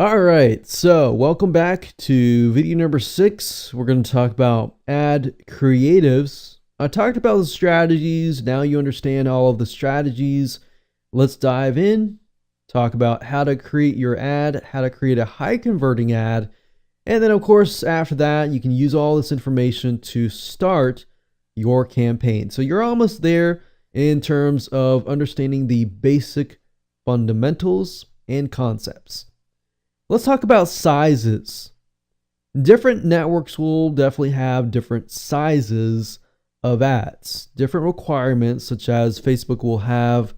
All right, so welcome back to video number 6. We're going to talk about ad creatives. I talked about the strategies. Now you understand all of the strategies. Let's dive in, talk about how to create your ad, how to create a high converting ad. And then, of course, after that, you can use all this information to start your campaign. So you're almost there in terms of understanding the basic fundamentals and concepts. Let's talk about sizes. Different networks will definitely have different sizes of ads, different requirements, such as Facebook will have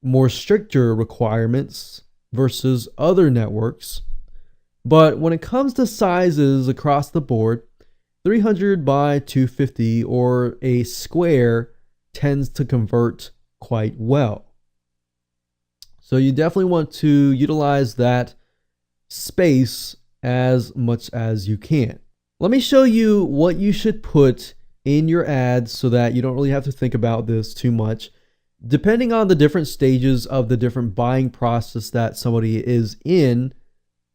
more stricter requirements versus other networks. But when it comes to sizes across the board, 300 by 250 or a square tends to convert quite well. So you definitely want to utilize that space as much as you can. Let me show you what you should put in your ads so that you don't really have to think about this too much. Depending on the different stages of the different buying process that somebody is in,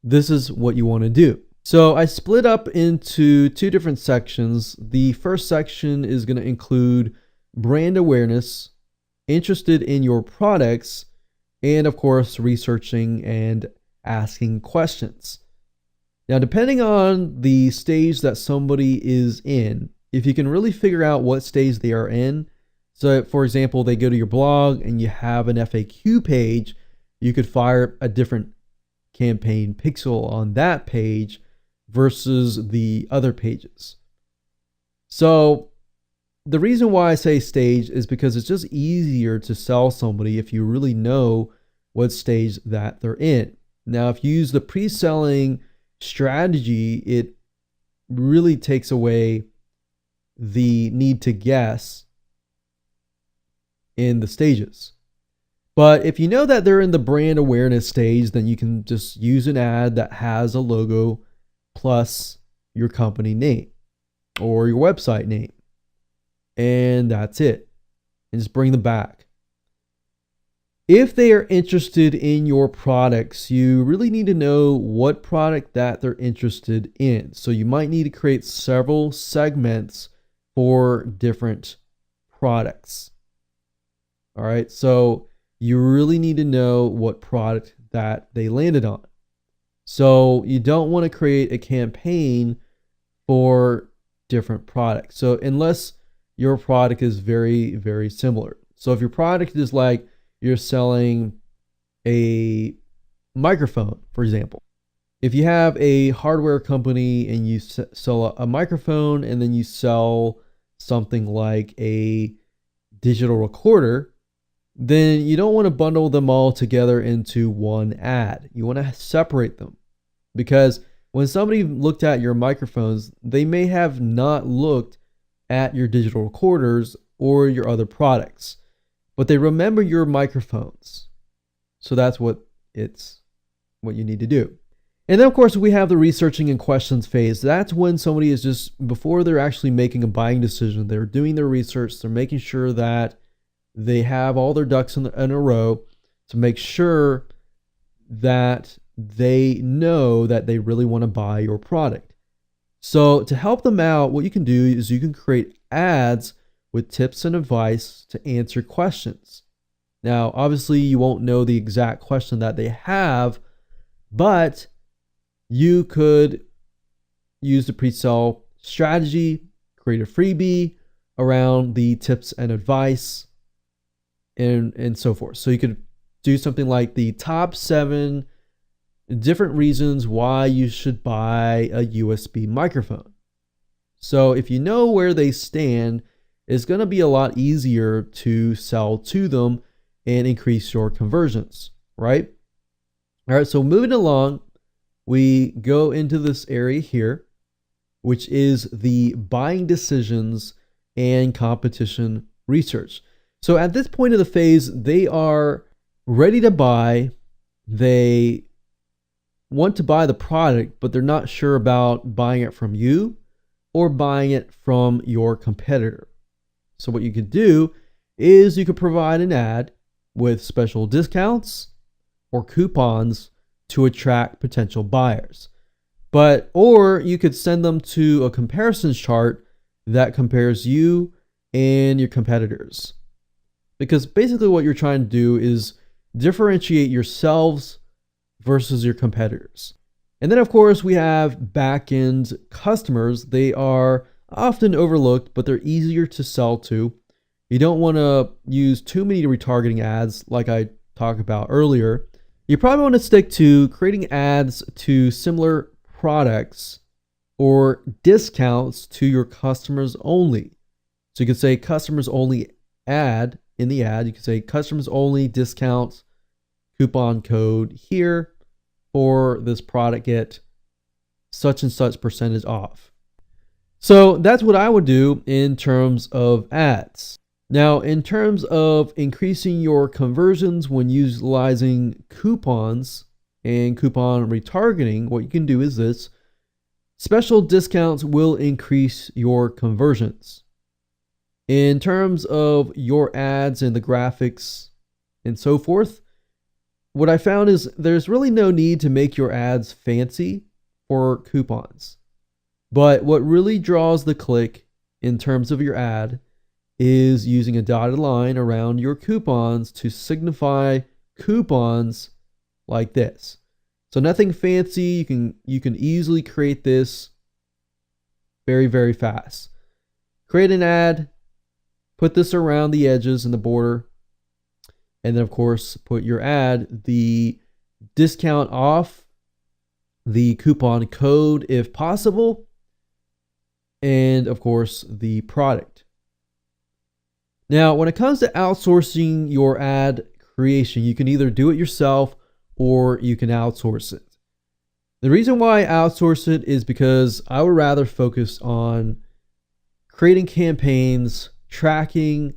this is what you want to do. So I split up into two different sections. The first section is going to include brand awareness, interested in your products, and of course, researching and asking questions. Now, depending on the stage that somebody is in, if you can really figure out what stage they are in, so for example, they go to your blog and you have an FAQ page, you could fire a different campaign pixel on that page versus the other pages. So the reason why I say stage is because it's just easier to sell somebody if you really know what stage that they're in. Now, if you use the pre-selling strategy, it really takes away the need to guess in the stages. But if you know that they're in the brand awareness stage, then you can just use an ad that has a logo plus your company name or your website name. And that's it. And just bring them back. If they are interested in your products, you really need to know what product that they're interested in. So you might need to create several segments for different products. All right, so you really need to know what product that they landed on. So you don't want to create a campaign for different products. So unless your product is very, very similar. So if your product is like, you're selling a microphone, for example. If you have a hardware company and you sell a microphone and then you sell something like a digital recorder, then you don't want to bundle them all together into one ad. You want to separate them, because when somebody looked at your microphones, they may have not looked at your digital recorders or your other products, but they remember your microphones. So that's what you need to do. And then of course we have the researching and questions phase. That's when somebody is just, before they're actually making a buying decision, they're doing their research, they're making sure that they have all their ducks in a row to make sure that they know that they really want to buy your product. So to help them out, what you can do is you can create ads with tips and advice to answer questions. Now, obviously, you won't know the exact question that they have, but you could use the pre-sale strategy, create a freebie around the tips and advice, and so forth. So you could do something like the top 7 different reasons why you should buy a USB microphone. So if you know where they stand, it's going to be a lot easier to sell to them and increase your conversions, right? All right, so moving along, we go into this area here, which is the buying decisions and competition research. So at this point of the phase, they are ready to buy. They want to buy the product, but they're not sure about buying it from you or buying it from your competitor. So what you could do is you could provide an ad with special discounts or coupons to attract potential buyers. Or you could send them to a comparisons chart that compares you and your competitors. Because basically what you're trying to do is differentiate yourselves versus your competitors. And then of course we have back-end customers. They are often overlooked, but they're easier to sell to. You don't want to use too many retargeting ads like I talked about earlier. You probably want to stick to creating ads to similar products or discounts to your customers only. So you could say customers only ad in the ad. You could say customers only discount coupon code here for this product, get such and such percentage off. So that's what I would do in terms of ads. Now, in terms of increasing your conversions when utilizing coupons and coupon retargeting, what you can do is this. Special discounts will increase your conversions. In terms of your ads and the graphics and so forth, what I found is there's really no need to make your ads fancy for coupons. But what really draws the click in terms of your ad is using a dotted line around your coupons to signify coupons like this. So nothing fancy. You can easily create this very, very fast. Create an ad, put this around the edges and the border, and then of course put your ad, the discount off, the coupon code if possible, and of course the product. Now, when it comes to outsourcing your ad creation, you can either do it yourself or you can outsource it. The reason why I outsource it is because I would rather focus on creating campaigns, tracking,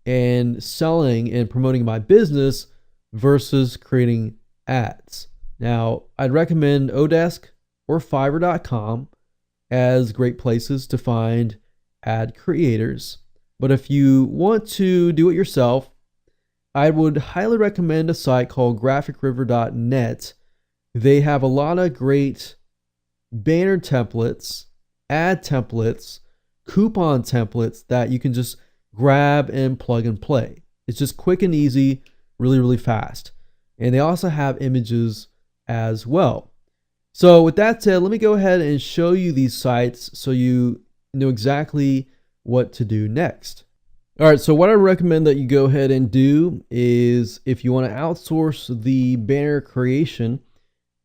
and selling and promoting my business versus creating ads. Now, I'd recommend Odesk or Fiverr.com as great places to find ad creators. But if you want to do it yourself, I would highly recommend a site called graphicriver.net. They have a lot of great banner templates, ad templates, coupon templates that you can just grab and plug and play. It's just quick and easy, really, really fast. And they also have images as well. So with that said, let me go ahead and show you these sites so you know exactly what to do next. All right, so what I recommend that you go ahead and do is if you want to outsource the banner creation,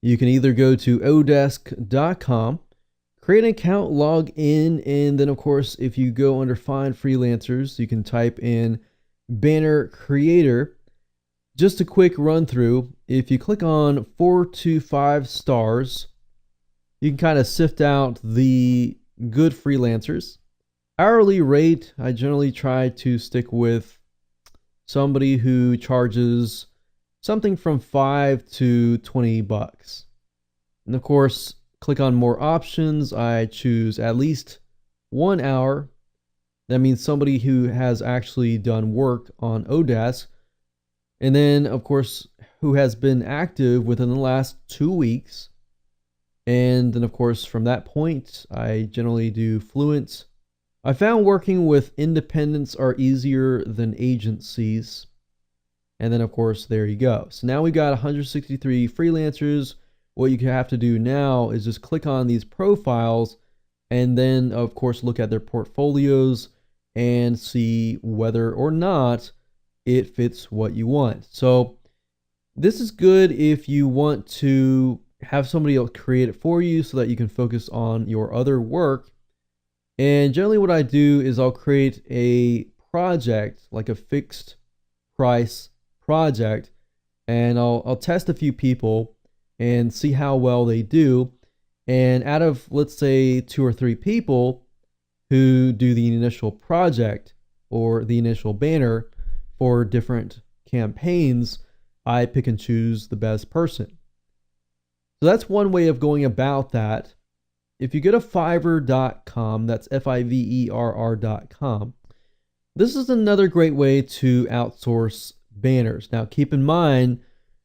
you can either go to odesk.com, create an account, log in, and then of course, if you go under find freelancers, you can type in banner creator. Just a quick run through. If you click on 4 to 5 stars, you can kind of sift out the good freelancers. Hourly rate, I generally try to stick with somebody who charges something from $5 to $20. And of course, click on more options. I choose at least 1 hour. That means somebody who has actually done work on Odesk. And then, of course, who has been active within the last 2 weeks. And then, of course, from that point, I generally do fluent. I found working with independents are easier than agencies. And then, of course, there you go. So now we've got 163 freelancers. What you have to do now is just click on these profiles and then, of course, look at their portfolios and see whether or not it fits what you want. So this is good if you want to have somebody else create it for you so that you can focus on your other work. And generally what I do is I'll create a project, like a fixed price project, and I'll test a few people and see how well they do. And out of, let's say, 2 or 3 people who do the initial project or the initial banner for different campaigns, I pick and choose the best person. So that's one way of going about that. If you go to Fiverr.com, that's Fiverr.com, this is another great way to outsource banners. Now, keep in mind,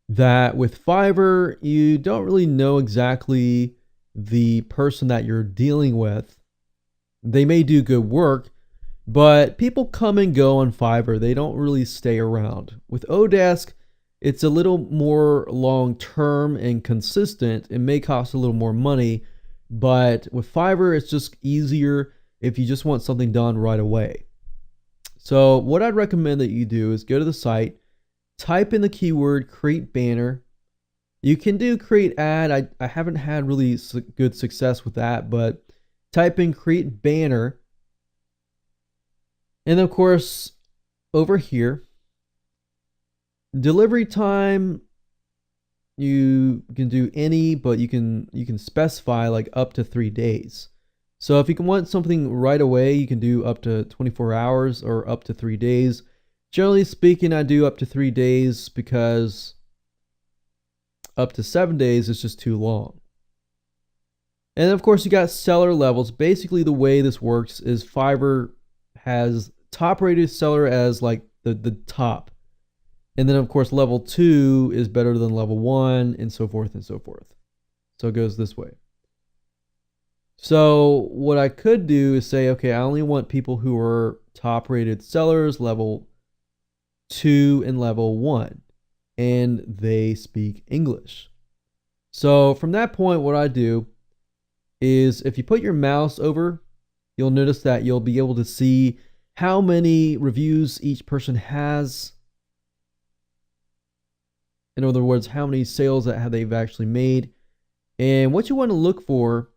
that with Fiverr, you don't really know exactly the person that you're dealing with. They may do good work, but people come and go on Fiverr. They don't really stay around. With Odesk, it's a little more long term and consistent. It may cost a little more money, but with Fiverr, it's just easier if you just want something done right away. So what I'd recommend that you do is go to the site, type in the keyword create banner. You can do create ad. I haven't had really good success with that, but type in create banner. And of course, over here, delivery time, you can do any, but you can specify like up to 3 days. So if you can want something right away, you can do up to 24 hours or up to 3 days. Generally speaking, I do up to 3 days because up to 7 days is just too long. And of course, you got seller levels. Basically, the way this works is Fiverr has top rated seller as like the top. And then of course, level 2 is better than level 1 and so forth and so forth. So it goes this way. So what I could do is say, okay, I only want people who are top rated sellers, level 2 and level 1, and they speak English. So from that point, what I do is if you put your mouse over, you'll notice that you'll be able to see how many reviews each person has. In other words, how many sales that they've actually made. And what you want to look for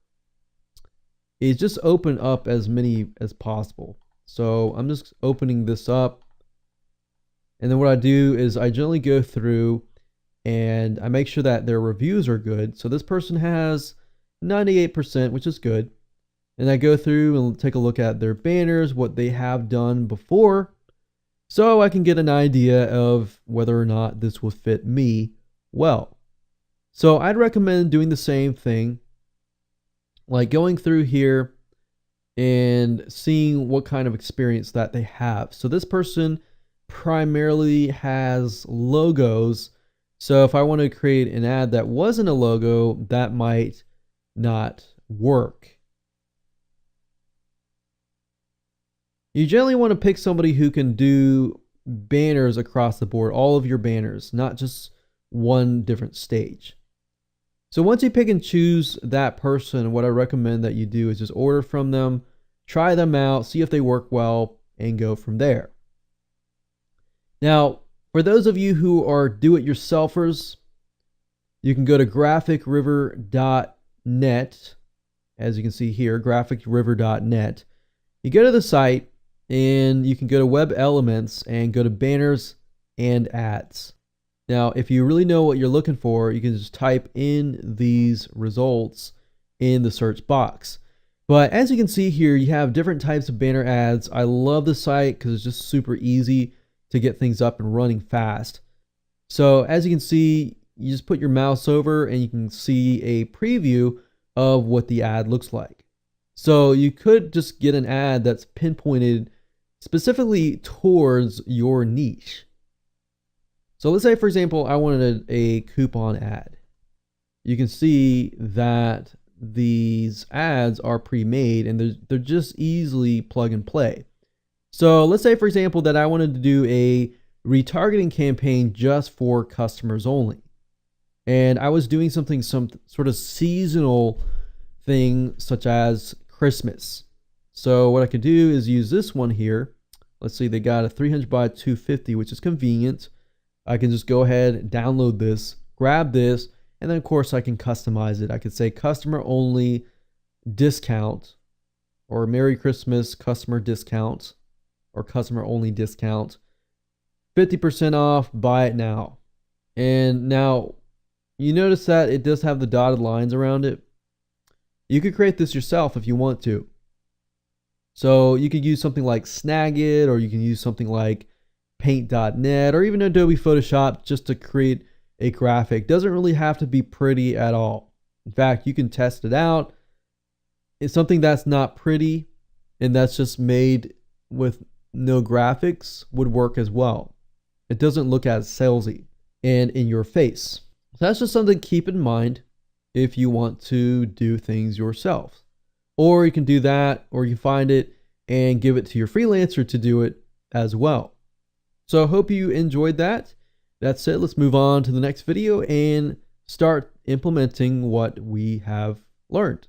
is just open up as many as possible. So I'm just opening this up. And then what I do is I generally go through and I make sure that their reviews are good. So this person has 98%, which is good. And I go through and take a look at their banners, what they have done before, so I can get an idea of whether or not this will fit me well. So I'd recommend doing the same thing, like going through here and seeing what kind of experience that they have. So this person primarily has logos. So if I want to create an ad that wasn't a logo, that might not work. You generally want to pick somebody who can do banners across the board, all of your banners, not just one different stage. So once you pick and choose that person, what I recommend that you do is just order from them, try them out, see if they work well, and go from there. Now, for those of you who are do-it-yourselfers, you can go to graphicriver.net. As you can see here, graphicriver.net. You go to the site, and you can go to Web Elements and go to Banners and Ads. Now, if you really know what you're looking for, you can just type in these results in the search box. But as you can see here, you have different types of banner ads. I love the site because it's just super easy to get things up and running fast. So as you can see, you just put your mouse over and you can see a preview of what the ad looks like. So you could just get an ad that's pinpointed specifically towards your niche. So let's say, for example, I wanted a coupon ad. You can see that these ads are pre-made and they're just easily plug and play. So let's say, for example, that I wanted to do a retargeting campaign just for customers only. And I was doing some sort of seasonal thing such as Christmas. So what I could do is use this one here. Let's see, they got a 300 by 250, which is convenient. I can just go ahead and download this, grab this, and then of course I can customize it. I could say customer only discount, or Merry Christmas customer discount, or customer only discount, 50% off, buy it now. And now you notice that it does have the dotted lines around it. You could create this yourself if you want to. So you could use something like Snagit, or you can use something like paint.net, or even Adobe Photoshop just to create a graphic. Doesn't really have to be pretty at all. In fact, you can test it out. It's something that's not pretty and that's just made with no graphics would work as well. It doesn't look as salesy. and in your face. So that's just something to keep in mind if you want to do things yourself. Or you can do that, or you find it and give it to your freelancer to do it as well. So I hope you enjoyed that. That's it. Let's move on to the next video and start implementing what we have learned.